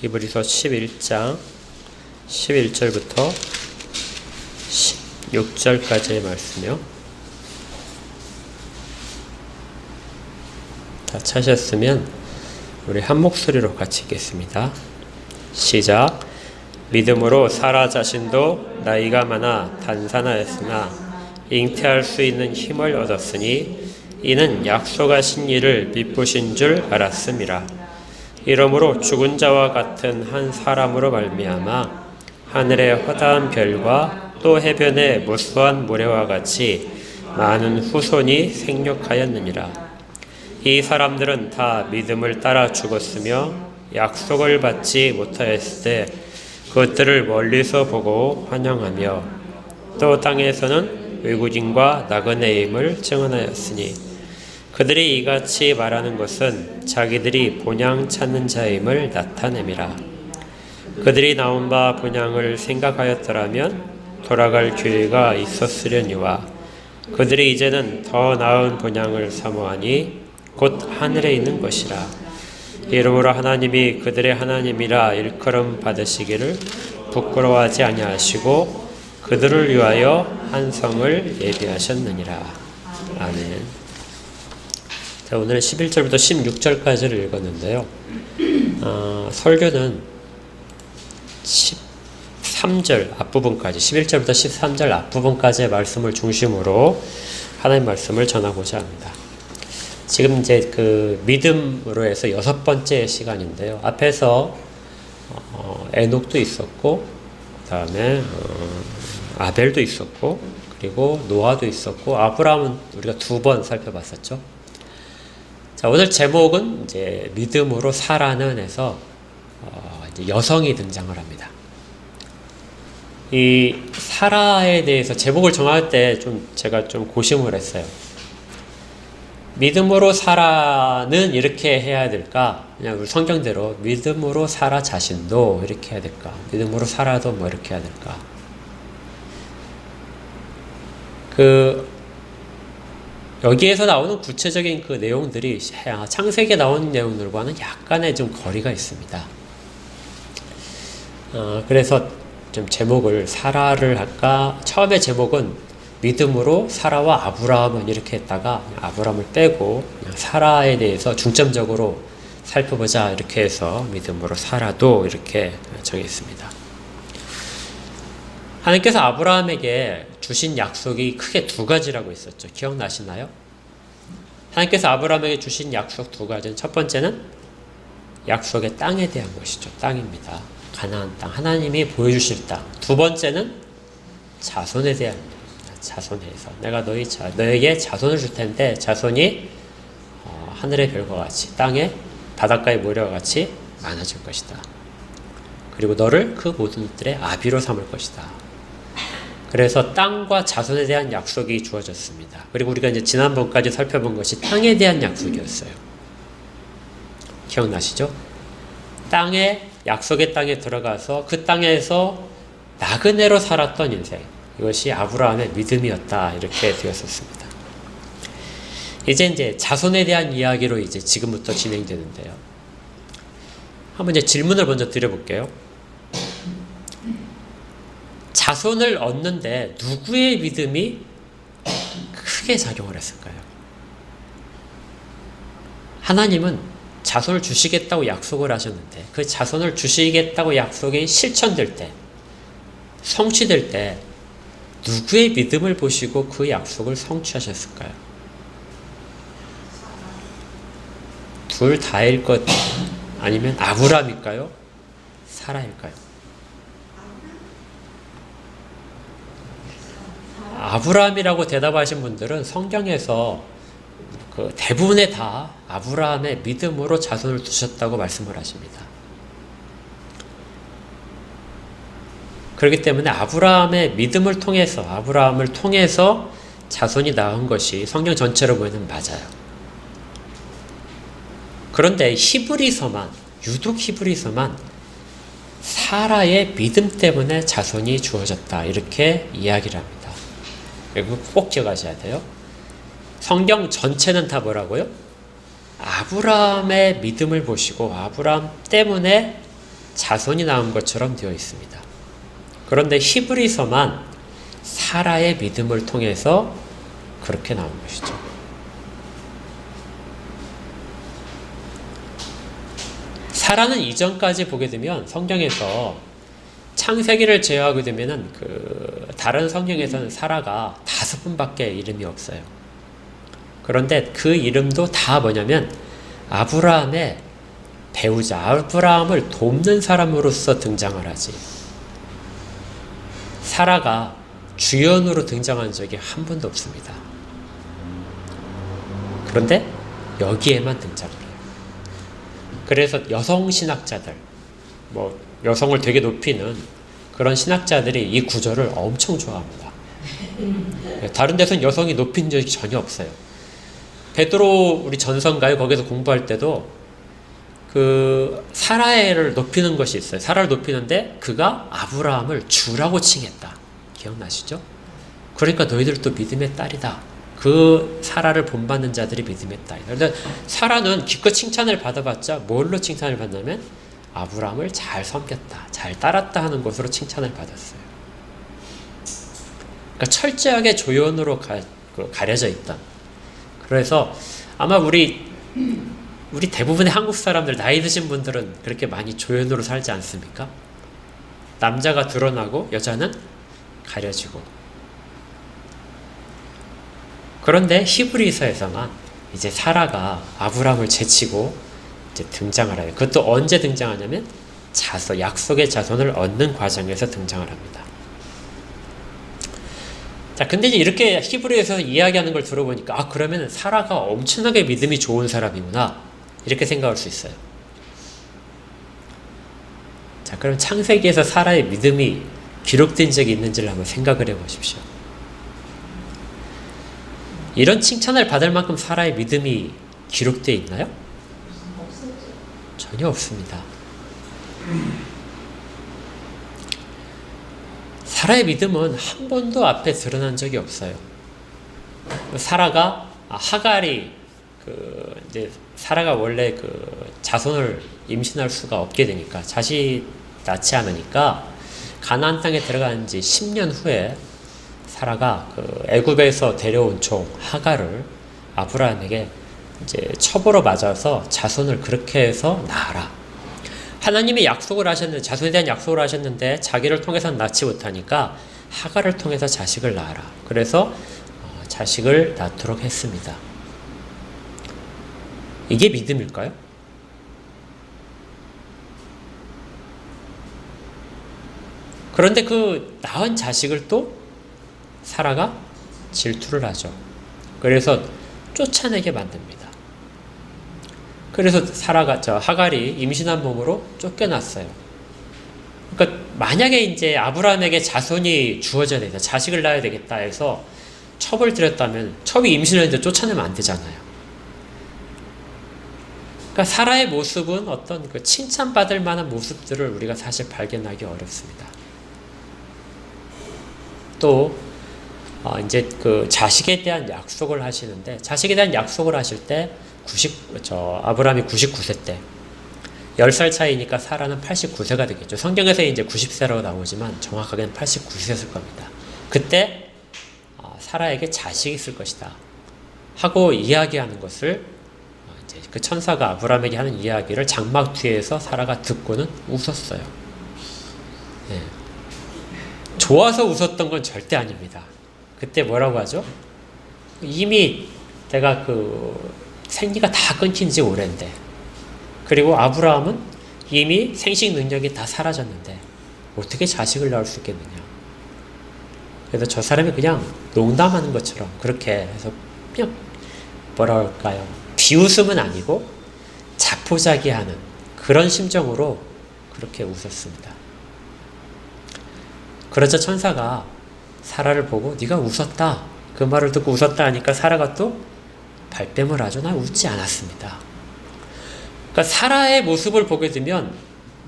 히브리서 11장 11절부터 16절까지의 말씀이요. 다 찾으셨으면 우리 한 목소리로 같이 읽겠습니다. 시작. 믿음으로 사라 자신도 나이가 많아 단산하였으나 잉태할 수 있는 힘을 얻었으니 이는 약속하신 이를 미쁘신 줄 알았음이라. 이러므로 죽은 자와 같은 한 사람으로 말미암아 하늘의 허다한 별과 또 해변의 무수한 모래와 같이 많은 후손이 생육하였느니라. 이 사람들은 다 믿음을 따라 죽었으며 약속을 받지 못하였을 때 그것들을 멀리서 보고 환영하며 또 땅에서는 외국인과 나그네임을 증언하였으니 그들이 이같이 말하는 것은 자기들이 본향 찾는 자임을 나타냄이라. 그들이 나온 바 본향을 생각하였더라면 돌아갈 기회가 있었으려니와 그들이 이제는 더 나은 본향을 사모하니 곧 하늘에 있는 것이라. 이러므로 하나님이 그들의 하나님이라 일컬음 받으시기를 부끄러워하지 아니하시고 그들을 위하여 한 성을 예비하셨느니라. 아멘. 자, 오늘은 11절부터 16절까지를 읽었는데요. 설교는 13절 앞부분까지, 11절부터 13절 앞부분까지의 말씀을 중심으로 하나님 말씀을 전하고자 합니다. 지금 이제 그 믿음으로 해서 6번째 시간인데요. 앞에서 에녹도 있었고, 그 다음에 아벨도 있었고, 그리고 노아도 있었고, 아브라함은 우리가 2번 살펴봤었죠. 자, 오늘 제목은 이제 믿음으로 사라는 해서 이제 여성이 등장을 합니다. 이 사라에 대해서 제목을 정할 때 제가 좀 고심을 했어요. 믿음으로 사라는 이렇게 해야 될까? 그냥 우리 성경대로 믿음으로 사라 자신도 이렇게 해야 될까? 믿음으로 사라도 뭐 이렇게 해야 될까? 여기에서 나오는 구체적인 그 내용들이 창세기에 나오는 내용들과는 약간의 좀 거리가 있습니다. 그래서 좀 제목을 사라를 할까? 처음에 제목은 믿음으로 사라와 아브라함은 이렇게 했다가 아브라함을 빼고 그냥 사라에 대해서 중점적으로 살펴보자 이렇게 해서 믿음으로 사라도 이렇게 정했습니다. 하나님께서 아브라함에게 주신 약속이 크게 2가지라고 있었죠. 기억나시나요? 하나님께서 아브라함에게 주신 약속 2가지는 첫 번째는 약속의 땅에 대한 것이죠. 땅입니다. 가나안 땅, 하나님이 보여주실 땅. 2번째는 자손에 대한 자손에서 내가 너에게 자손을 줄 텐데 자손이 하늘의 별과 같이 땅에 바닷가의 모래와 같이 많아질 것이다. 그리고 너를 그 모든 것들의 아비로 삼을 것이다. 그래서 땅과 자손에 대한 약속이 주어졌습니다. 그리고 우리가 이제 지난번까지 살펴본 것이 땅에 대한 약속이었어요. 기억나시죠? 약속의 땅에 들어가서 그 땅에서 나그네로 살았던 인생. 이것이 아브라함의 믿음이었다. 이렇게 되었었습니다. 이제 자손에 대한 이야기로 이제 지금부터 진행되는데요. 한번 이제 질문을 먼저 드려볼게요. 자손을 얻는데 누구의 믿음이 크게 작용을 했을까요? 하나님은 자손을 주시겠다고 약속을 하셨는데 그 자손을 주시겠다고 약속이 실천될 때, 성취될 때 누구의 믿음을 보시고 그 약속을 성취하셨을까요? 둘 다일 것 아니면 아브라함일까요? 사라일까요? 아브라함이라고 대답하신 분들은 성경에서 그 대부분의 다 아브라함의 믿음으로 자손을 두셨다고 말씀을 하십니다. 그렇기 때문에 아브라함의 믿음을 통해서 자손이 낳은 것이 성경 전체로 보면 맞아요. 그런데 유독 히브리서만 사라의 믿음 때문에 자손이 주어졌다 이렇게 이야기를 합니다. 이거 꼭 기억하셔야 돼요. 성경 전체는 다 뭐라고요? 아브라함의 믿음을 보시고 아브라함 때문에 자손이 나온 것처럼 되어 있습니다. 그런데 히브리서만 사라의 믿음을 통해서 그렇게 나온 것이죠. 사라는 이전까지 보게 되면 성경에서 창세기를 제외하게 되면은 다른 성경에서는 사라가 5번밖에 이름이 없어요. 그런데 그 이름도 다 뭐냐면 아브라함의 배우자, 아브라함을 돕는 사람으로서 등장을 하지. 사라가 주연으로 등장한 적이 한 번도 없습니다. 그런데 여기에만 등장을 해요. 그래서 여성 신학자들, 여성을 되게 높이는 그런 신학자들이 이 구절을 엄청 좋아합니다. 다른 데서는 여성이 높인 적이 전혀 없어요. 베드로 우리 전서인가요? 거기서 공부할 때도 사라를 높이는 것이 있어요. 사라를 높이는데 그가 아브라함을 주라고 칭했다. 기억나시죠? 그러니까 너희들도 믿음의 딸이다. 그 사라를 본받는 자들이 믿음의 딸이다. 그런데 사라는 기껏 칭찬을 받아봤자 뭘로 칭찬을 받냐면 아브라함을 잘 섬겼다, 잘 따랐다 하는 것으로 칭찬을 받았어요. 그러니까 철저하게 조연으로 가려져 있던. 그래서 아마 우리 대부분의 한국 사람들, 나이 드신 분들은 그렇게 많이 조연으로 살지 않습니까? 남자가 드러나고 여자는 가려지고. 그런데 히브리서에서만 이제 사라가 아브라함을 제치고 이제 등장을 해요. 그것도 언제 등장하냐면 약속의 자손을 얻는 과정에서 등장을 합니다. 자, 근데 이제 이렇게 히브리에서 이야기하는 걸 들어보니까 그러면 사라가 엄청나게 믿음이 좋은 사람이구나 이렇게 생각할 수 있어요. 자, 그럼 창세기에서 사라의 믿음이 기록된 적이 있는지를 한번 생각을 해보십시오. 이런 칭찬을 받을 만큼 사라의 믿음이 기록되어 있나요? 전혀 없습니다. 사라의 믿음은 한 번도 앞에 드러난 적이 없어요. 사라가 하갈이 이제 사라가 원래 자손을 임신할 수가 없게 되니까 자식 낳지 않으니까 가나안 땅에 들어간 지 10년 후에 사라가 애굽에서 데려온 종 하갈을 아브라함에게 이제 첩으로 맞아서 자손을 그렇게 해서 낳아라. 하나님이 약속을 하셨는데, 자손에 대한 약속을 하셨는데 자기를 통해서는 낳지 못하니까 하갈을 통해서 자식을 낳아라. 그래서 자식을 낳도록 했습니다. 이게 믿음일까요? 그런데 그 낳은 자식을 또 사라가 질투를 하죠. 그래서 쫓아내게 만듭니다. 그래서 하갈이 임신한 몸으로 쫓겨났어요. 그러니까 만약에 이제 아브라함에게 자손이 주어져야 되겠다, 자식을 낳아야 되겠다 해서 첩을 들였다면 첩이 임신했는데 쫓아내면 안 되잖아요. 그러니까 사라의 모습은 어떤 칭찬받을 만한 모습들을 우리가 사실 발견하기 어렵습니다. 또 이제 자식에 대한 약속을 하시는데, 자식에 대한 약속을 하실 때 아브라함이 99세 때 10살 차이니까 사라는 89세가 되겠죠. 성경에서 이제 90세라고 나오지만 정확하게는 89세였을 겁니다. 그때 사라에게 자식이 있을 것이다 하고 이야기하는 것을 이제 그 천사가 아브라함에게 하는 이야기를 장막 뒤에서 사라가 듣고는 웃었어요. 네. 좋아서 웃었던 건 절대 아닙니다. 그때 뭐라고 하죠? 이미 내가 생리가 다 끊긴 지 오랜데, 그리고 아브라함은 이미 생식 능력이 다 사라졌는데 어떻게 자식을 낳을 수 있겠느냐. 그래서 저 사람이 그냥 농담하는 것처럼 그렇게 해서 그냥 뭐랄까요, 비웃음은 아니고 자포자기하는 그런 심정으로 그렇게 웃었습니다. 그러자 천사가 사라를 보고 네가 웃었다, 그 말을 듣고 웃었다 하니까 사라가 또 발뺌을 하죠. 난 웃지 않았습니다. 그러니까 사라의 모습을 보게 되면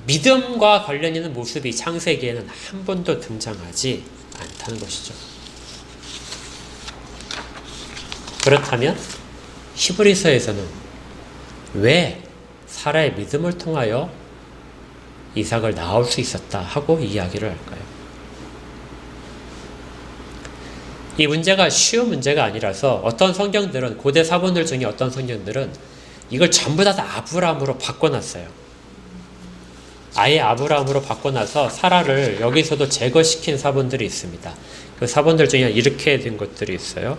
믿음과 관련 있는 모습이 창세기에는 한 번도 등장하지 않다는 것이죠. 그렇다면 히브리서에서는 왜 사라의 믿음을 통하여 이삭을 낳을 수 있었다 하고 이야기를 할까요? 이 문제가 쉬운 문제가 아니라서 어떤 성경들은, 고대 사본들 중에 어떤 성경들은 이걸 전부 다 아브라함으로 바꿔놨어요. 아예 아브라함으로 바꿔놔서 사라를 여기서도 제거시킨 사본들이 있습니다. 그 사본들 중에 이렇게 된 것들이 있어요.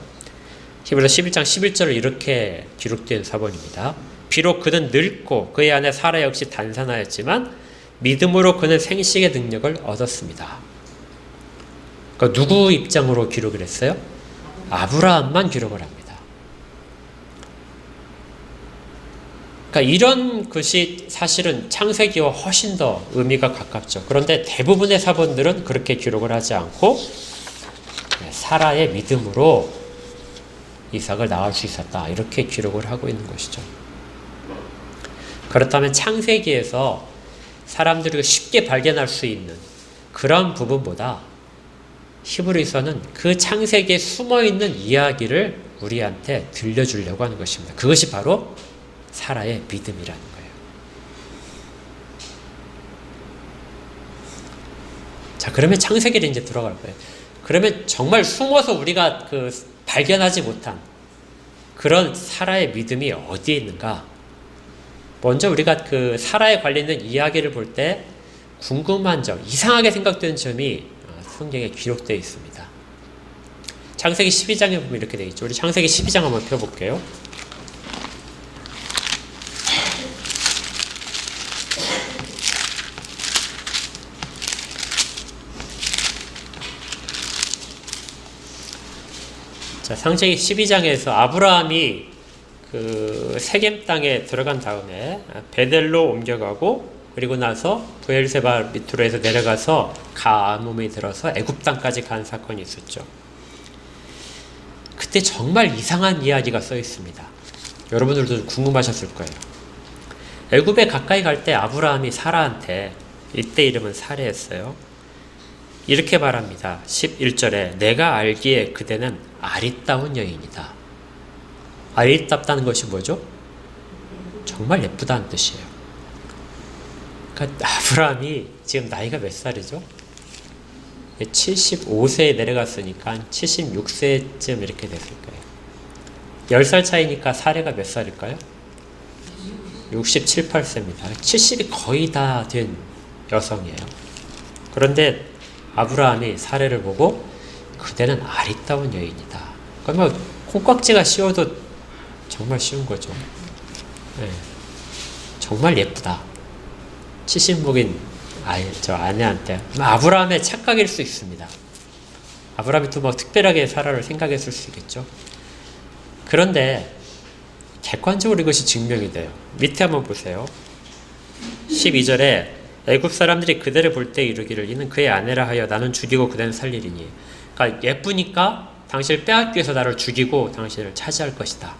히브리서 11장 11절을 이렇게 기록된 사본입니다. 비록 그는 늙고 그의 아내 사라 역시 단산하였지만 믿음으로 그는 생식의 능력을 얻었습니다. 그러니까 누구 입장으로 기록을 했어요? 아브라함만 기록을 합니다. 그러니까 이런 것이 사실은 창세기와 훨씬 더 의미가 가깝죠. 그런데 대부분의 사본들은 그렇게 기록을 하지 않고 사라의 믿음으로 이삭을 낳을 수 있었다, 이렇게 기록을 하고 있는 것이죠. 그렇다면 창세기에서 사람들이 쉽게 발견할 수 있는 그런 부분보다 히브리서는 그 창세기에 숨어있는 이야기를 우리한테 들려주려고 하는 것입니다. 그것이 바로 사라의 믿음이라는 거예요. 자, 그러면 창세기를 이제 들어갈 거예요. 그러면 정말 숨어서 우리가 발견하지 못한 그런 사라의 믿음이 어디에 있는가? 먼저 우리가 사라에 관련된 이야기를 볼 때 궁금한 점, 이상하게 생각되는 점이 성경에 기록되어 있습니다. 창세기 12장에 보면 이렇게 되어 있죠. 우리 창세기 12장 한번 펴볼게요. 자, 창세기 12장에서 아브라함이 세겜 땅에 들어간 다음에 베델로 옮겨가고, 그리고 나서 브엘세바 밑으로 해서 내려가서 가뭄이 들어서 애굽 땅까지 간 사건이 있었죠. 그때 정말 이상한 이야기가 써 있습니다. 여러분들도 궁금하셨을 거예요. 애굽에 가까이 갈 때 아브라함이 사라한테, 이때 이름은 사레였어요, 이렇게 말합니다. 11절에 내가 알기에 그대는 아리따운 여인이다. 아리따다는 것이 뭐죠? 정말 예쁘다는 뜻이에요. 그러니까 아브라함이 지금 나이가 몇 살이죠? 75세에 내려갔으니까 76세쯤 이렇게 됐을 거예요. 10살 차이니까 사례가 몇 살일까요? 67, 8세입니다. 70이 거의 다 된 여성이에요. 그런데 아브라함이 사례를 보고 그대는 아리따운 여인이다. 그러면 콩깍지가 씌워도 정말 쉬운 거죠. 네. 정말 예쁘다. 70목인 저 아내한테. 아브라함의 착각일 수 있습니다. 아브라함이 또 특별하게 사라를 생각했을 수 있겠죠. 그런데 객관적으로 이것이 증명이 돼요. 밑에 한번 보세요. 12절에 애굽 사람들이 그대를 볼 때 이르기를 이는 그의 아내라 하여 나는 죽이고 그대는 살리리니. 그러니까 예쁘니까 당신을 빼앗기 위해서 나를 죽이고 당신을 차지할 것이다.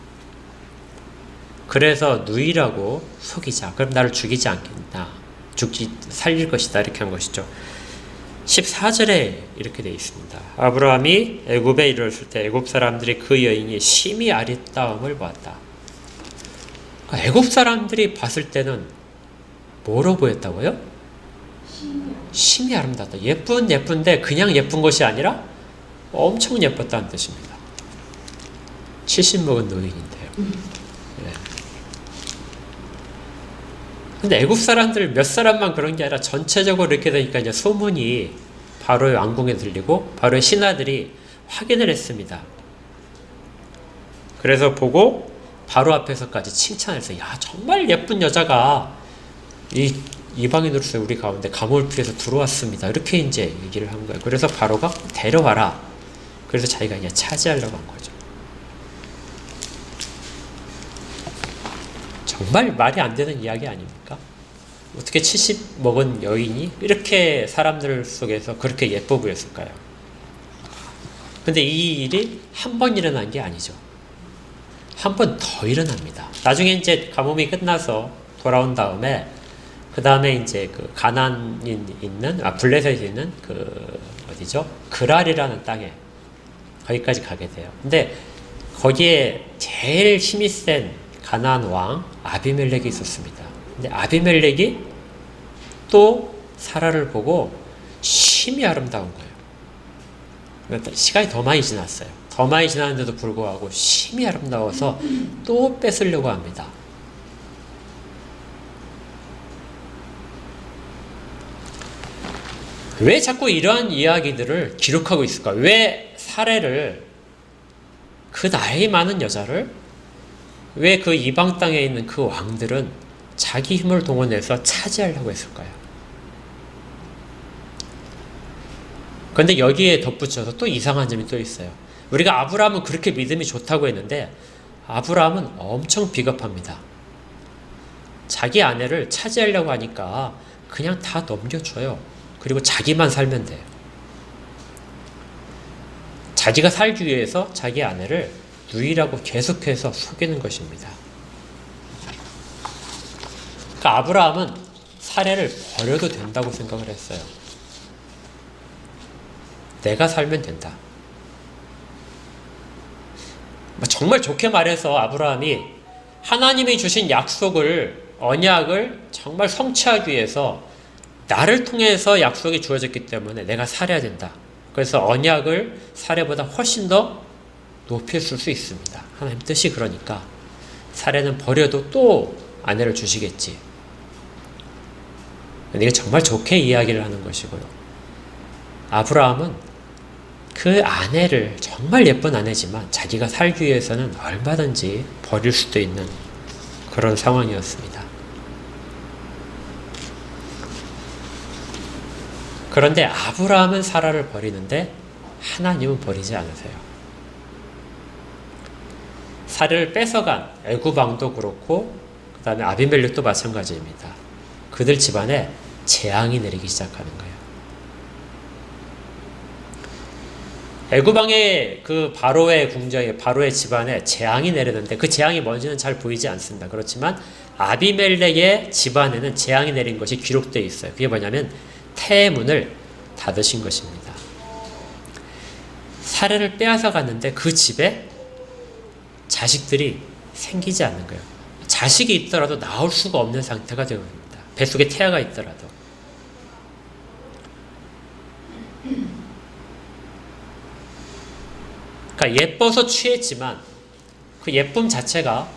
그래서 누이라고 속이자. 그럼 나를 죽이지 않겠나. 살릴 것이다. 이렇게 한 것이죠. 14절에 이렇게 되어 있습니다. 아브라함이 애굽에 이르렀을 때 애굽 사람들이 그 여인이 심히 아리따움을 보았다. 그러니까 애굽 사람들이 봤을 때는 뭐로 보였다고요? 심히 아름답다. 예쁜데 그냥 예쁜 것이 아니라 엄청 예뻤다는 뜻입니다. 70먹은 노인인데요. 네. 근데 애굽 사람들 몇 사람만 그런 게 아니라 전체적으로 이렇게 되니까 이제 소문이 바로의 왕궁에 들리고 바로의 신하들이 확인을 했습니다. 그래서 보고 바로 앞에서까지 칭찬했어요. 야, 정말 예쁜 여자가 이 이방인으로서 우리 가운데 감옥을 피해서 들어왔습니다. 이렇게 이제 얘기를 한 거예요. 그래서 바로가 데려와라. 그래서 자기가 그냥 차지하려고 한 거죠. 정말 말이 안 되는 이야기 아닙니까? 어떻게 70 먹은 여인이 이렇게 사람들 속에서 그렇게 예뻐 보였을까요? 근데 이 일이 한 번 일어난 게 아니죠. 한 번 더 일어납니다. 나중에 이제 가뭄이 끝나서 돌아온 다음에 그 다음에 이제 가나안이 있는 블레셋에 있는 어디죠? 그랄이라는 땅에 거기까지 가게 돼요. 근데 거기에 제일 힘이 센 가나안 왕 아비멜렉이 있었습니다. 근데 아비멜렉이 또 사라를 보고 심히 아름다운 거예요. 그러니까 시간이 더 많이 지났어요. 더 많이 지났는데도 불구하고 심히 아름다워서 또 뺏으려고 합니다. 왜 자꾸 이러한 이야기들을 기록하고 있을까? 왜 사례를, 그 나이 많은 여자를, 왜 그 이방 땅에 있는 그 왕들은 자기 힘을 동원해서 차지하려고 했을까요? 그런데 여기에 덧붙여서 또 이상한 점이 또 있어요. 우리가 아브라함은 그렇게 믿음이 좋다고 했는데 아브라함은 엄청 비겁합니다. 자기 아내를 차지하려고 하니까 그냥 다 넘겨줘요. 그리고 자기만 살면 돼요. 자기가 살기 위해서 자기 아내를 누이라고 계속해서 속이는 것입니다. 그러니까 아브라함은 사례를 버려도 된다고 생각을 했어요. 내가 살면 된다. 정말 좋게 말해서 아브라함이 하나님이 주신 약속을, 언약을 정말 성취하기 위해서 나를 통해서 약속이 주어졌기 때문에 내가 살아야 된다. 그래서 언약을 사례보다 훨씬 더 높였을 수 있습니다. 하나님 뜻이 그러니까 사례는 버려도 또 아내를 주시겠지. 이게 정말 좋게 이야기를 하는 것이고요. 아브라함은 그 아내를, 정말 예쁜 아내지만 자기가 살기 위해서는 얼마든지 버릴 수도 있는 그런 상황이었습니다. 그런데 아브라함은 사라를 버리는데 하나님은 버리지 않으세요. 사라를 뺏어간 애굽 왕도 그렇고 그 다음에 아비멜렉도 마찬가지입니다. 그들 집안에 재앙이 내리기 시작하는 거예요. 애굽 왕의 그 바로의 궁정에, 바로의 집안에 재앙이 내리는데 그 재앙이 뭔지는 잘 보이지 않습니다. 그렇지만 아비멜렉의 집안에는 재앙이 내린 것이 기록되어 있어요. 그게 뭐냐면 태문을 닫으신 것입니다. 사례를 빼앗아 갔는데 그 집에 자식들이 생기지 않는 거예요. 자식이 있더라도 나올 수가 없는 상태가 되어버립니다. 뱃속에 태아가 있더라도. 그러니까 예뻐서 취했지만 그 예쁨 자체가,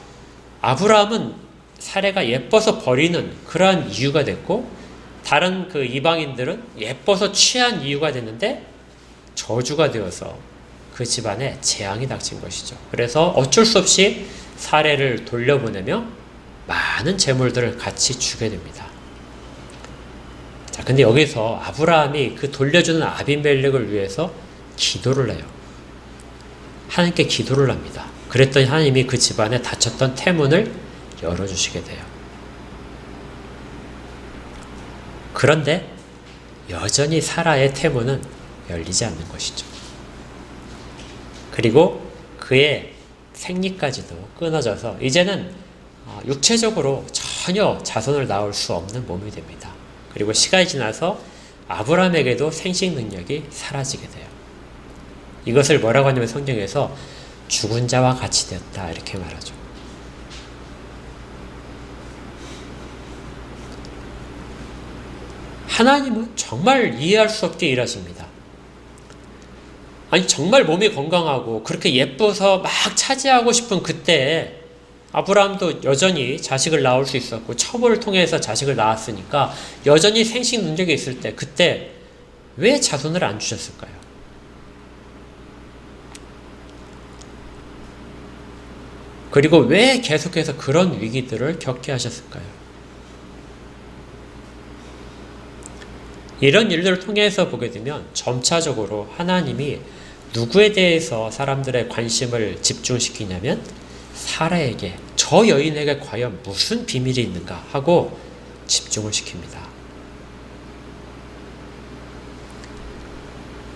아브라함은 사례가 예뻐서 버리는 그러한 이유가 됐고, 다른 그 이방인들은 예뻐서 취한 이유가 됐는데 저주가 되어서 그 집안에 재앙이 닥친 것이죠. 그래서 어쩔 수 없이 사례를 돌려보내며 많은 재물들을 같이 주게 됩니다. 자, 근데 여기서 아브라함이 그 돌려주는 아비멜렉을 위해서 기도를 해요. 하나님께 기도를 합니다. 그랬더니 하나님이 그 집안에 닫혔던 태문을 열어주시게 돼요. 그런데 여전히 사라의 태문은 열리지 않는 것이죠. 그리고 그의 생리까지도 끊어져서 이제는 육체적으로 전혀 자손을 낳을 수 없는 몸이 됩니다. 그리고 시간이 지나서 아브라함에게도 생식 능력이 사라지게 돼요. 이것을 뭐라고 하냐면 성경에서 죽은 자와 같이 되었다 이렇게 말하죠. 하나님은 정말 이해할 수 없게 일하십니다. 아니 정말 몸이 건강하고 그렇게 예뻐서 막 차지하고 싶은 그때에 아브라함도 여전히 자식을 낳을 수 있었고 첩을 통해서 자식을 낳았으니까 여전히 생식 능력이 있을 때 그때 왜 자손을 안 주셨을까요? 그리고 왜 계속해서 그런 위기들을 겪게 하셨을까요? 이런 일들을 통해서 보게 되면 점차적으로 하나님이 누구에 대해서 사람들의 관심을 집중시키냐면 사라에게, 저 여인에게 과연 무슨 비밀이 있는가 하고 집중을 시킵니다.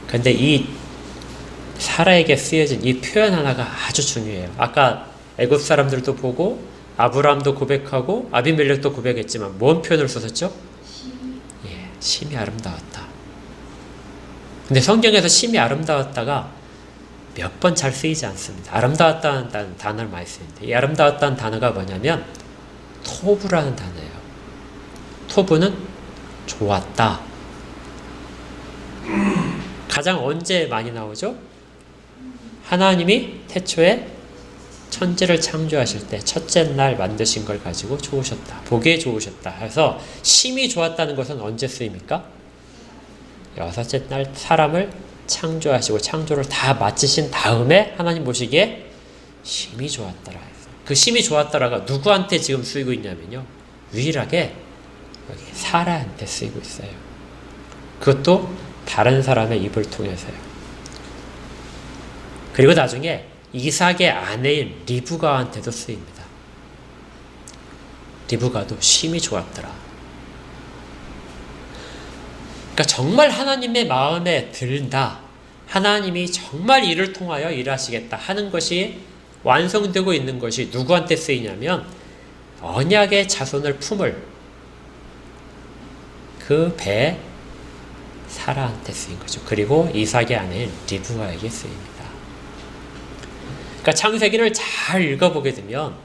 그런데 이 사라에게 쓰여진 이 표현 하나가 아주 중요해요. 아까 애굽 사람들도 보고 아브라함도 고백하고 아비멜렉도 고백했지만 뭔 표현을 썼었죠? 심히 아름다웠다. 근데 성경에서 심히 아름다웠다가 몇 번 잘 쓰이지 않습니다. 아름다웠다는 단어를 많이 쓰는데 이 아름다웠다는 단어가 뭐냐면 토부라는 단어예요. 토부는 좋았다. 가장 언제 많이 나오죠? 하나님이 태초에 천지를 창조하실 때 첫째 날 만드신 걸 가지고 좋으셨다. 보기에 좋으셨다. 해서 심히 좋았다는 것은 언제 쓰입니까? 여섯째 날 사람을 창조하시고 창조를 다 마치신 다음에 하나님 보시기에 심히 좋았더라. 그 심히 좋았더라가 누구한테 지금 쓰이고 있냐면요. 유일하게 여기 사라한테 쓰이고 있어요. 그것도 다른 사람의 입을 통해서요. 그리고 나중에 이삭의 아내인 리브가한테도 쓰입니다. 리브가도 심히 좋았더라. 그러니까 정말 하나님의 마음에 든다. 하나님이 정말 이를 통하여 일하시겠다 하는 것이 완성되고 있는 것이 누구한테 쓰이냐면 언약의 자손을 품을 그 배 사라한테 쓰인 거죠. 그리고 이삭의 아내인 리브가에게 쓰입니다. 그러니까 창세기를 잘 읽어보게 되면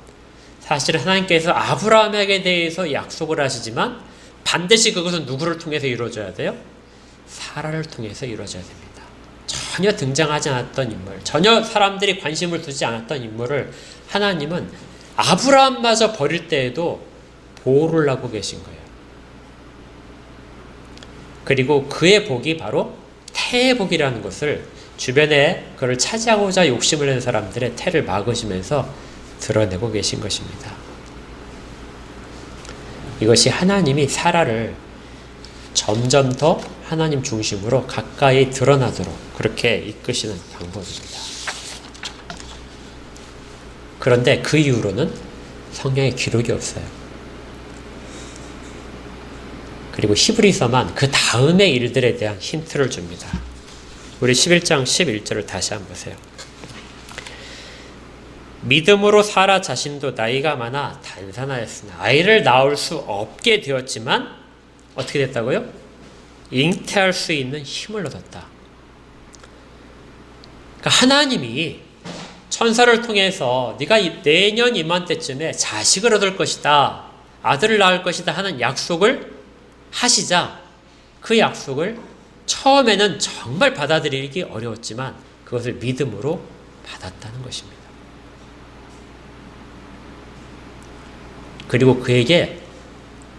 사실 하나님께서 아브라함에게 대해서 약속을 하시지만 반드시 그것은 누구를 통해서 이루어져야 돼요? 사라를 통해서 이루어져야 됩니다. 전혀 등장하지 않았던 인물, 전혀 사람들이 관심을 두지 않았던 인물을 하나님은 아브라함마저 버릴 때에도 보호를 하고 계신 거예요. 그리고 그의 복이 바로 태의 복이라는 것을 주변에 그를 차지하고자 욕심을 낸 사람들의 태를 막으시면서 드러내고 계신 것입니다. 이것이 하나님이 사라를 점점 더 하나님 중심으로 가까이 드러나도록 그렇게 이끄시는 방법입니다. 그런데 그 이후로는 성경에 기록이 없어요. 그리고 히브리서만 그 다음의 일들에 대한 힌트를 줍니다. 우리 11장 11절을 다시 한번 보세요. 믿음으로 사라 자신도 나이가 많아 단산하였으나 아이를 낳을 수 없게 되었지만 어떻게 됐다고요? 잉태할 수 있는 힘을 얻었다. 그러니까 하나님이 천사를 통해서 네가 내년 이맘때쯤에 자식을 얻을 것이다. 아들을 낳을 것이다 하는 약속을 하시자 그 약속을 처음에는 정말 받아들이기 어려웠지만 그것을 믿음으로 받았다는 것입니다. 그리고 그에게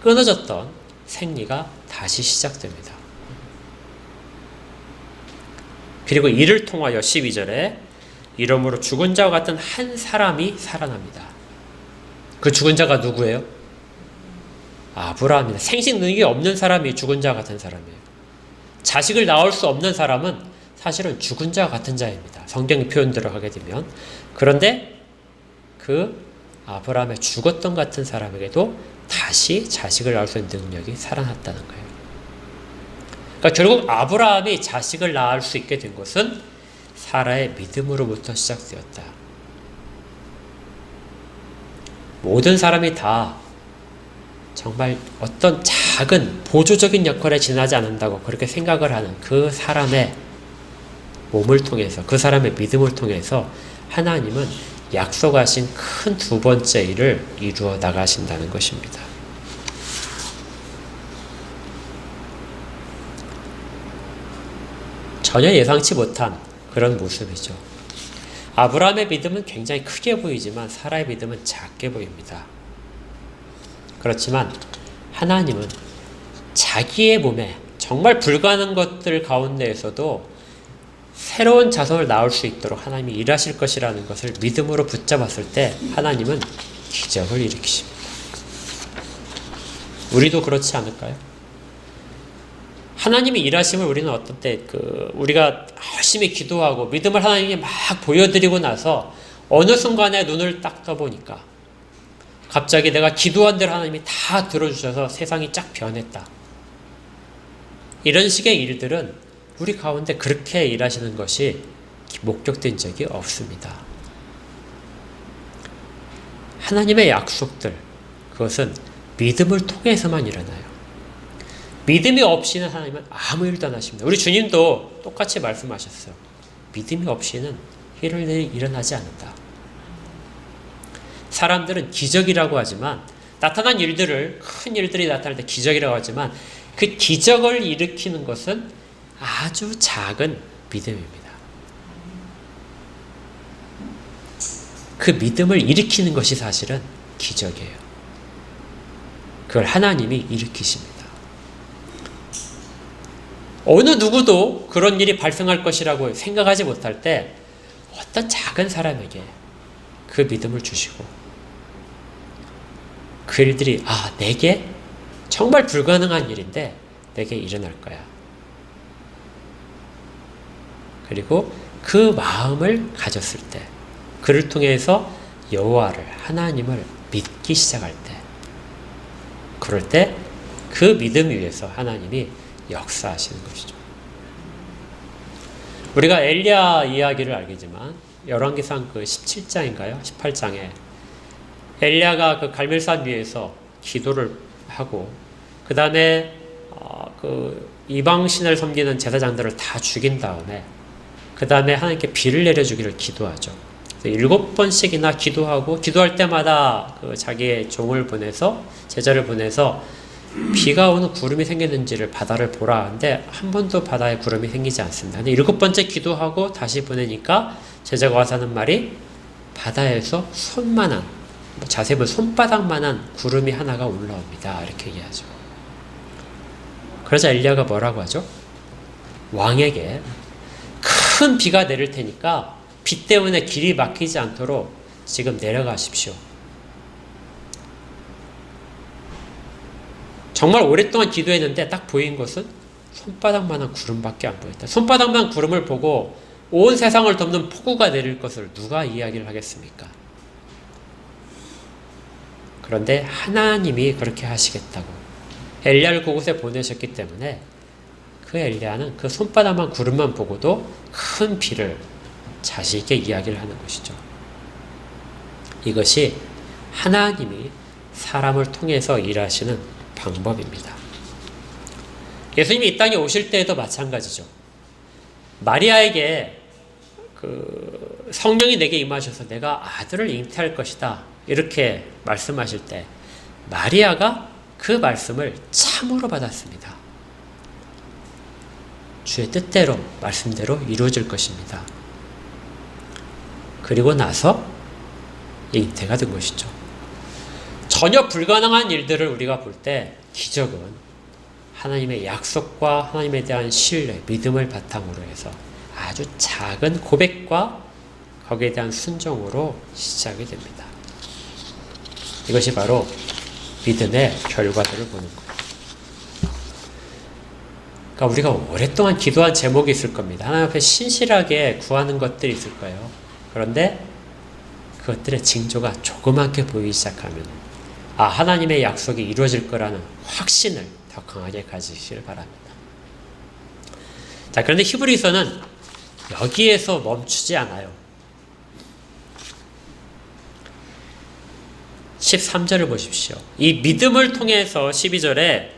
끊어졌던 생리가 다시 시작됩니다. 그리고 이를 통하여 12절에 이러므로 죽은 자와 같은 한 사람이 살아납니다. 그 죽은 자가 누구예요? 아브라함입니다. 생식 능력이 없는 사람이 죽은 자와 같은 사람이에요. 자식을 낳을 수 없는 사람은 사실은 죽은 자와 같은 자입니다. 성경의 표현대로 하게 되면. 그런데 그 아브라함의 죽었던 같은 사람에게도 다시 자식을 낳을 수 있는 능력이 살아났다는 거예요. 그러니까 결국 아브라함이 자식을 낳을 수 있게 된 것은 사라의 믿음으로부터 시작되었다. 모든 사람이 다 정말 어떤 작은 보조적인 역할에 지나지 않는다고 그렇게 생각을 하는 그 사람의 몸을 통해서, 그 사람의 믿음을 통해서 하나님은 약속하신 큰 두 번째 일을 이루어 나가신다는 것입니다. 전혀 예상치 못한 그런 모습이죠. 아브라함의 믿음은 굉장히 크게 보이지만 사라의 믿음은 작게 보입니다. 그렇지만 하나님은 자기의 몸에 정말 불가능한 것들 가운데에서도 새로운 자손을 낳을 수 있도록 하나님이 일하실 것이라는 것을 믿음으로 붙잡았을 때 하나님은 기적을 일으키십니다. 우리도 그렇지 않을까요? 하나님이 일하심을 우리는 어떤 때 우리가 열심히 기도하고 믿음을 하나님께 막 보여드리고 나서 어느 순간에 눈을 딱 떠보니까 갑자기 내가 기도한 대로 하나님이 다 들어주셔서 세상이 쫙 변했다. 이런 식의 일들은 우리 가운데 그렇게 일하시는 것이 목격된 적이 없습니다. 하나님의 약속들, 그것은 믿음을 통해서만 일어나요. 믿음이 없이는 하나님은 아무 일도 안 하십니다. 우리 주님도 똑같이 말씀하셨어요. 믿음이 없이는 일어나지 않는다. 사람들은 기적이라고 하지만 나타난 일들을, 큰 일들이 나타날 때 기적이라고 하지만 그 기적을 일으키는 것은 아주 작은 믿음입니다. 그 믿음을 일으키는 것이 사실은 기적이에요. 그걸 하나님이 일으키십니다. 어느 누구도 그런 일이 발생할 것이라고 생각하지 못할 때 어떤 작은 사람에게 그 믿음을 주시고 그 일들이 내게 정말 불가능한 일인데 내게 일어날 거야. 그리고 그 마음을 가졌을 때 그를 통해서 여호와를, 하나님을 믿기 시작할 때, 그럴 때 그 믿음 위에서 하나님이 역사하시는 것이죠. 우리가 엘리야 이야기를 알겠지만 열왕기상 그 17장인가요? 18장에 엘리야가 그 갈멜산 위에서 기도를 하고 그 다음에 그 이방신을 섬기는 제사장들을 다 죽인 다음에 그 다음에 하나님께 비를 내려주기를 기도하죠. 7번씩이나 기도하고 기도할 때마다 그 자기의 종을 보내서 제자를 보내서 비가 오는 구름이 생겼는지를 바다를 보라 하는데 한 번도 바다에 구름이 생기지 않습니다. 근데 7번째 기도하고 다시 보내니까 제자가 와서 하는 말이 바다에서 손만한, 자세히 보면 손바닥만한 구름이 하나가 올라옵니다. 이렇게 얘기하죠. 그러자 엘리야가 뭐라고 하죠? 왕에게 큰 비가 내릴 테니까 비 때문에 길이 막히지 않도록 지금 내려가십시오. 정말 오랫동안 기도했는데 딱 보인 것은 손바닥만한 구름밖에 안 보였다. 손바닥만한 구름을 보고 온 세상을 덮는 폭우가 내릴 것을 누가 이야기를 하겠습니까? 그런데 하나님이 그렇게 하시겠다고 엘리야를 그곳에 보내셨기 때문에 그 엘리야는 그 손바닥만 구름만 보고도 큰 비를 자신 있게 이야기를 하는 것이죠. 이것이 하나님이 사람을 통해서 일하시는 방법입니다. 예수님이 이 땅에 오실 때에도 마찬가지죠. 마리아에게 그 성령이 내게 임하셔서 내가 아들을 잉태할 것이다 이렇게 말씀하실 때 마리아가 그 말씀을 참으로 받았습니다. 주의 뜻대로 말씀대로 이루어질 것입니다. 그리고 나서 잉태가 된 것이죠. 전혀 불가능한 일들을 우리가 볼 때 기적은 하나님의 약속과 하나님에 대한 신뢰, 믿음을 바탕으로 해서 아주 작은 고백과 거기에 대한 순종으로 시작이 됩니다. 이것이 바로 믿음의 결과들을 보는 거예요. 그러니까 우리가 오랫동안 기도한 제목이 있을 겁니다. 하나님 앞에 신실하게 구하는 것들이 있을 거예요. 그런데 그것들의 징조가 조그맣게 보이기 시작하면 하나님의 약속이 이루어질 거라는 확신을 더 강하게 가지시길 바랍니다. 자, 그런데 히브리서는 여기에서 멈추지 않아요. 13절을 보십시오. 이 믿음을 통해서 12절에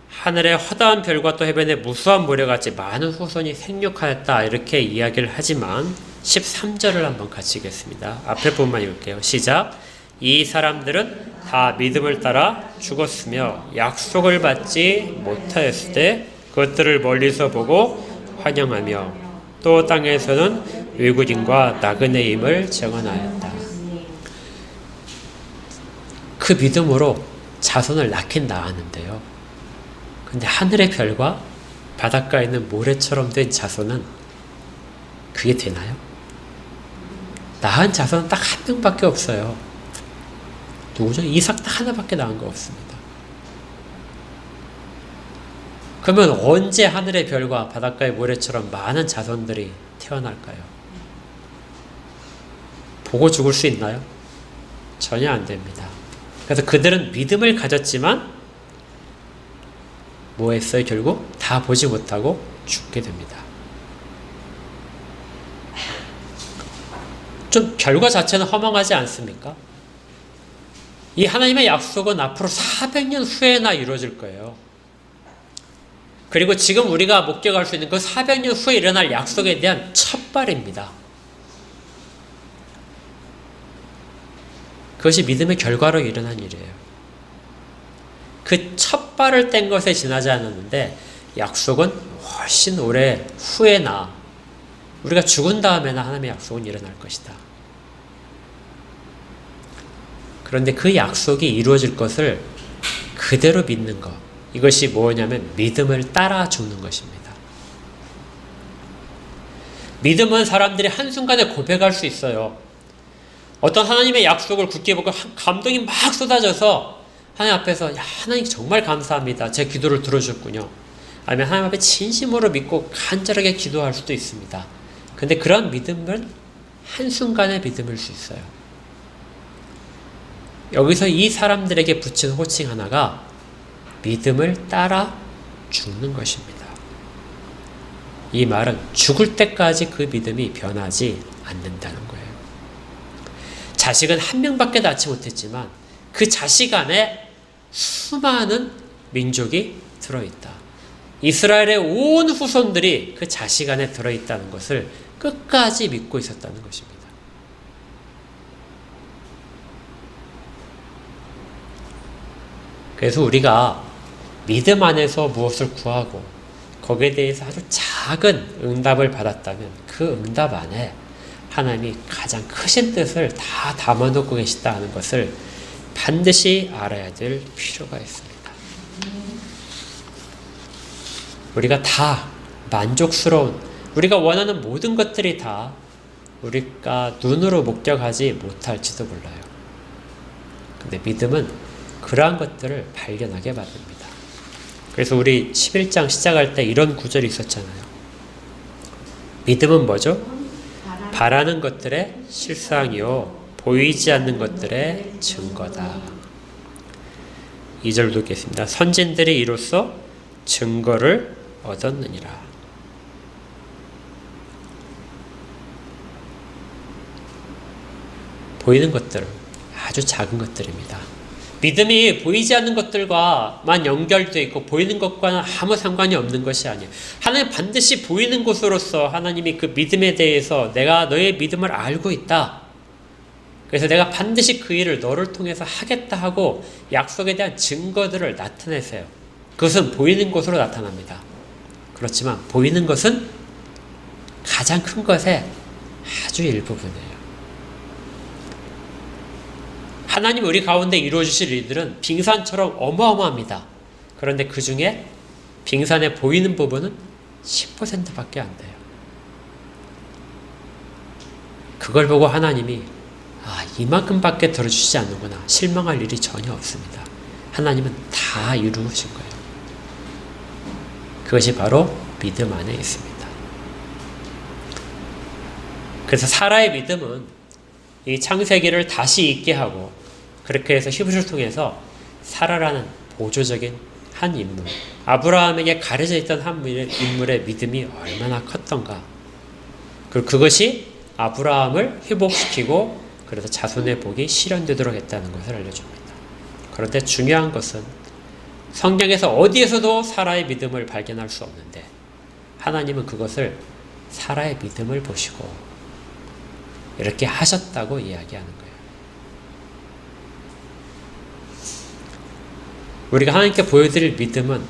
하늘의 허다한 별과 또 해변의 무수한 모래같이 많은 후손이 생육하였다 이렇게 이야기를 하지만 13절을 한번 같이 읽겠습니다. 앞에 부분만 읽을게요. 시작. 이 사람들은 다 믿음을 따라 죽었으며 약속을 받지 못하였을 때 그것들을 멀리서 보고 환영하며 또 땅에서는 외국인과 나그네임을 증언하였다. 그 믿음으로 자손을 낳긴 낳았는데요. 근데 하늘의 별과 바닷가에 있는 모래처럼 된 자손은 그게 되나요? 낳은 자손은 딱 한 명밖에 없어요. 누구죠? 이삭 딱 하나밖에 낳은 거 없습니다. 그러면 언제 하늘의 별과 바닷가의 모래처럼 많은 자손들이 태어날까요? 보고 죽을 수 있나요? 전혀 안 됩니다. 그래서 그들은 믿음을 가졌지만 뭐 했어요? 결국 다 보지 못하고 죽게 됩니다. 좀 결과 자체는 허망하지 않습니까? 이 하나님의 약속은 앞으로 400년 후에나 이루어질 거예요. 그리고 지금 우리가 목격할 수 있는 그 400년 후에 일어날 약속에 대한 첫발입니다. 그것이 믿음의 결과로 일어난 일이에요. 그 첫 발을 뗀 것에 지나지 않았는데 약속은 훨씬 오래 후에나 우리가 죽은 다음에나 하나님의 약속은 일어날 것이다. 그런데 그 약속이 이루어질 것을 그대로 믿는 것, 이것이 뭐냐면 믿음을 따라 죽는 것입니다. 믿음은 사람들이 한순간에 고백할 수 있어요. 어떤 하나님의 약속을 굳게 보고 감동이 막 쏟아져서 하나님 앞에서 하나님 정말 감사합니다. 제 기도를 들어주셨군요. 아니면 하나님 앞에 진심으로 믿고 간절하게 기도할 수도 있습니다. 근데 그런 믿음은 한순간의 믿음일 수 있어요. 여기서 이 사람들에게 붙인 호칭 하나가 믿음을 따라 죽는 것입니다. 이 말은 죽을 때까지 그 믿음이 변하지 않는다는 거예요. 자식은 한 명밖에 낳지 못했지만 그 자식 안에 수많은 민족이 들어있다. 이스라엘의 온 후손들이 그 자식 안에 들어있다는 것을 끝까지 믿고 있었다는 것입니다. 그래서 우리가 믿음 안에서 무엇을 구하고 거기에 대해서 아주 작은 응답을 받았다면 그 응답 안에 하나님이 가장 크신 뜻을 다 담아놓고 계시다 하는 것을 반드시 알아야 될 필요가 있습니다. 우리가 다 만족스러운, 우리가 원하는 모든 것들이 다 우리가 눈으로 목격하지 못할지도 몰라요. 근데 믿음은 그러한 것들을 발견하게 만듭니다. 그래서 우리 11장 시작할 때 이런 구절이 있었잖아요. 믿음은 뭐죠? 바라는 것들의 실상이요 보이지 않는 것들의 증거다. 2절 읽겠습니다. 선진들이 이로써 증거를 얻었느니라. 보이는 것들, 아주 작은 것들입니다. 믿음이 보이지 않는 것들과만 연결되어 있고 보이는 것과는 아무 상관이 없는 것이 아니에요. 하나님 반드시 보이는 곳으로서 하나님이 그 믿음에 대해서 내가 너의 믿음을 알고 있다. 그래서 내가 반드시 그 일을 너를 통해서 하겠다 하고 약속에 대한 증거들을 나타내세요. 그것은 보이는 것으로 나타납니다. 그렇지만 보이는 것은 가장 큰 것의 아주 일부분이에요. 하나님 우리 가운데 이루어주실 일들은 빙산처럼 어마어마합니다. 그런데 그 중에 빙산에 보이는 부분은 10%밖에 안 돼요. 그걸 보고 하나님이 이만큼밖에 들어주시지 않는구나. 실망할 일이 전혀 없습니다. 하나님은 다 이루신 거예요. 그것이 바로 믿음 안에 있습니다. 그래서 사라의 믿음은 이 창세기를 다시 잊게 하고 그렇게 해서 히브리서를 통해서 사라라는 보조적인 한 인물, 아브라함에게 가려져 있던 한 인물의 믿음이 얼마나 컸던가. 그리고 그것이 아브라함을 회복시키고 그래서 자손의 복이 실현되도록 했다는 것을 알려줍니다. 그런데 중요한 것은 성경에서 어디에서도 사라의 믿음을 발견할 수 없는데 하나님은 그것을 사라의 믿음을 보시고 이렇게 하셨다고 이야기하는 거예요. 우리가 하나님께 보여드릴 믿음은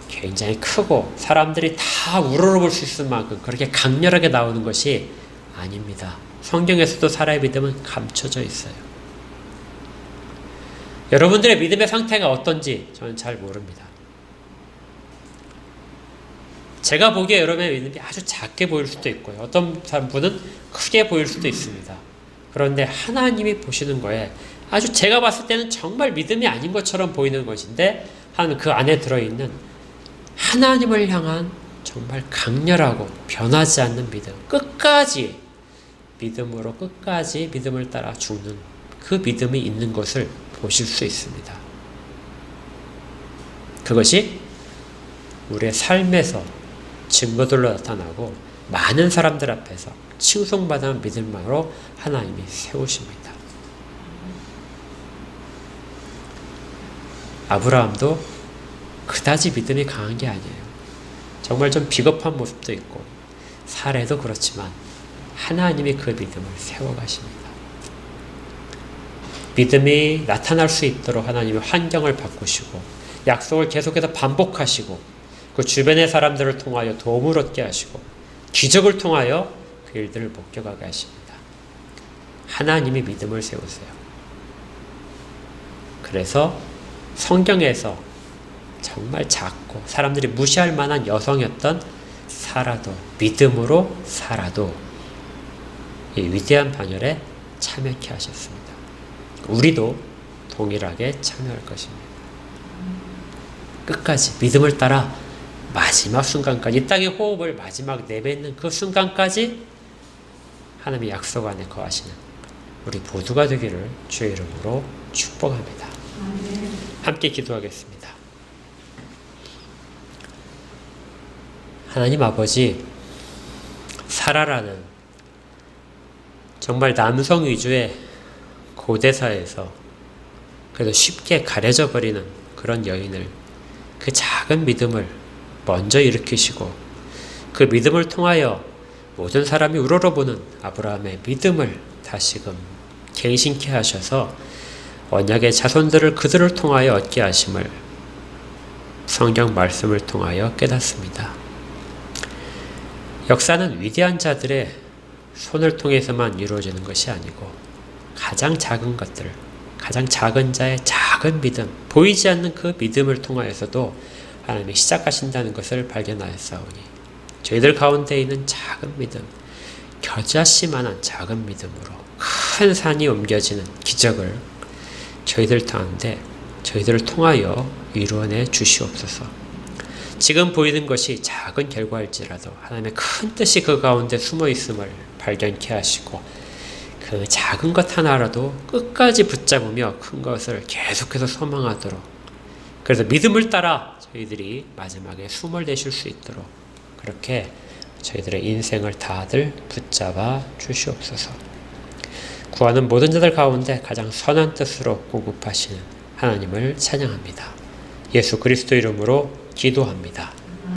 굉장히 크고 사람들이 다 우러러볼 수 있을 만큼 그렇게 강렬하게 나오는 것이 아닙니다. 성경에서도 사라의 믿음은 감춰져 있어요. 여러분들의 믿음의 상태가 어떤지 저는 잘 모릅니다. 제가 보기에 여러분의 믿음이 아주 작게 보일 수도 있고요. 어떤 분은 크게 보일 수도 있습니다. 그런데 하나님이 보시는 거에 아주 제가 봤을 때는 정말 믿음이 아닌 것처럼 보이는 것인데 하나님 그 안에 들어있는 하나님을 향한 정말 강렬하고 변하지 않는 믿음, 끝까지 믿음으로 끝까지 믿음을 따라 죽는 그 믿음이 있는 것을 보실 수 있습니다. 그것이 우리의 삶에서 증거들로 나타나고 많은 사람들 앞에서 칭송받는 믿음으로 하나님이 세우십니다. 아브라함도 그다지 믿음이 강한 게 아니에요. 정말 좀 비겁한 모습도 있고 사례도 그렇지만 하나님이 그 믿음을 세워가십니다. 믿음이 나타날 수 있도록 하나님의 환경을 바꾸시고 약속을 계속해서 반복하시고 그 주변의 사람들을 통하여 도움을 얻게 하시고 기적을 통하여 그 일들을 목격하게 하십니다. 하나님이 믿음을 세우세요. 그래서 성경에서 정말 작고 사람들이 무시할 만한 여성이었던 사라도, 믿음으로 살아도 이 위대한 반열에 참여케 하셨습니다. 우리도 동일하게 참여할 것입니다. 끝까지 믿음을 따라 마지막 순간까지, 이 땅의 호흡을 마지막 내뱉는 그 순간까지 하나님의 약속 안에 거하시는 우리 모두가 되기를 주의 이름으로 축복합니다. 함께 기도하겠습니다. 하나님 아버지, 사라라는 정말 남성 위주의 고대사에서 그래도 쉽게 가려져 버리는 그런 여인을, 그 작은 믿음을 먼저 일으키시고 그 믿음을 통하여 모든 사람이 우러러보는 아브라함의 믿음을 다시금 갱신케 하셔서 언약의 자손들을 그들을 통하여 얻게 하심을 성경 말씀을 통하여 깨닫습니다. 역사는 위대한 자들의 손을 통해서만 이루어지는 것이 아니고 가장 작은 것들, 가장 작은 자의 작은 믿음, 보이지 않는 그 믿음을 통하여서도 하나님이 시작하신다는 것을 발견하였사오니 저희들 가운데 있는 작은 믿음, 겨자씨만한 작은 믿음으로 큰 산이 옮겨지는 기적을 저희들 가운데 저희들을 통하여 이루어내 주시옵소서. 지금 보이는 것이 작은 결과일지라도 하나님의 큰 뜻이 그 가운데 숨어 있음을 발견케 하시고 그 작은 것 하나라도 끝까지 붙잡으며 큰 것을 계속해서 소망하도록, 그래서 믿음을 따라 저희들이 마지막에 숨을 내쉴 수 있도록 그렇게 저희들의 인생을 다들 붙잡아 주시옵소서. 구하는 모든 자들 가운데 가장 선한 뜻으로 공급하시는 하나님을 찬양합니다. 예수 그리스도 이름으로 기도합니다.